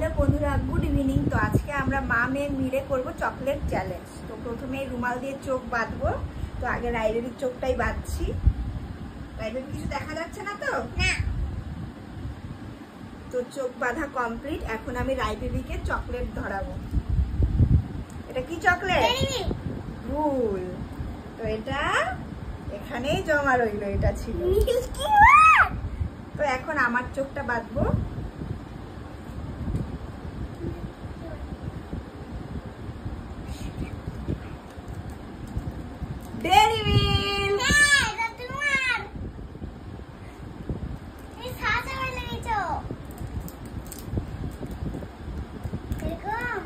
Hello বন্ধুরা, good evening. তো আজকে আমরা মা মেয়ে মিলে করব চকলেট চ্যালেঞ্জ। তো প্রথমে রুমাল দিয়ে চোখ বাঁধবো। তো আগে রাইবেরির চোখটাই বাঁধছি। রাইবেরি কিছু দেখা যাচ্ছে না তো? না। তো চোখ বাঁধা কমপ্লিট। এখন আমি রাইবেরিকে চকলেট ধরাবো। এটা কি চকলেট? ভুল। তো এটা এখানেই জমা রইলো, এটা ছিল। তো এখন আমার চোখটা বাঁধবো। Dairy Milk. এটা তোমার। এই সাজা হয়ে গেছো। এরকম।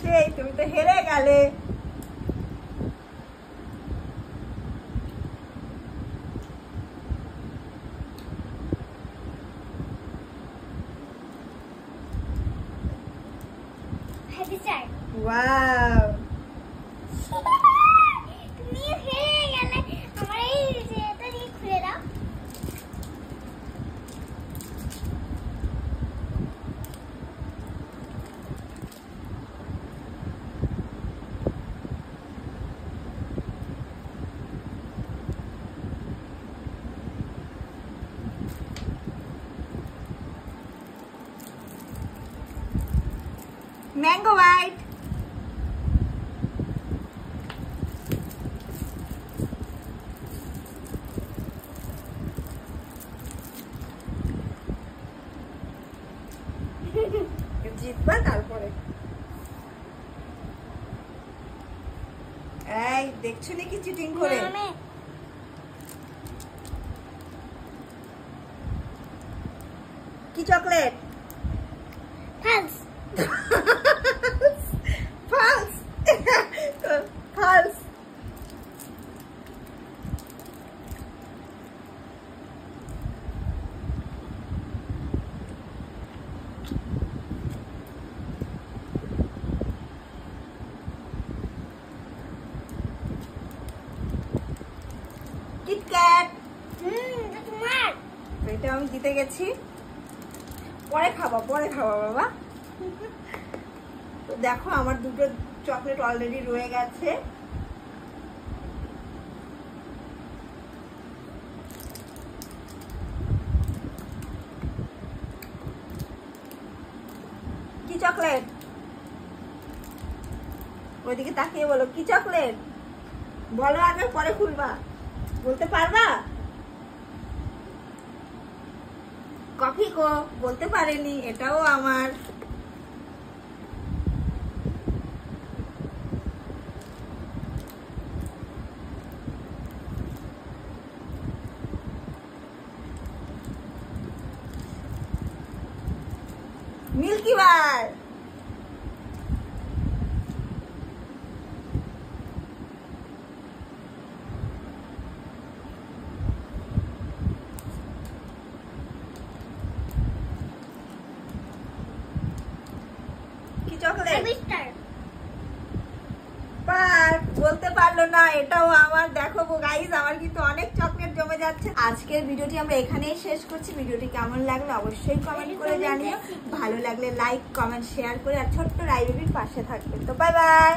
সেই তুমি তো হেরে গেলে। Happy star. ওয়াও। তুমি হেরে গেলে। আমার এই এটা দিয়ে খুলে দাও। Mango white. জিতবা তারপরে। এই দেখছো নাকি চিটিং করে? কি চকলেট? ফালস। ফালস। ফালস। কিটক্যাট। এটা তোমার। এটা আমি জিতে গেছি। পরে খাবো বাবা। তো দেখো আমার দুটো চকলেট অলরেডি রয়ে গেছে। কি চকলেট? ওইদিকে তাকিয়ে বলো কি চকলেট বলো, আগে পরে খুলবা। বলতে পারবা? কফি গো বলতে পারেনি, এটাও আমার। মিল্কি বার। কি চকলেট? পার্ক বলতে পারলো না, এটাও আমার। দেখো গাইস, আমার কিন্তু অনেক চকলেট জমে যাচ্ছে। আজকের ভিডিওটি আমরা এখানেই শেষ করছি। ভিডিওটি কেমন লাগলো অবশ্যই কমেন্ট করে জানিও। ভালো লাগলে লাইক কমেন্ট শেয়ার করে আর ছোট্ট রাইবেরির পাশে থাকবে। তো বাই বাই।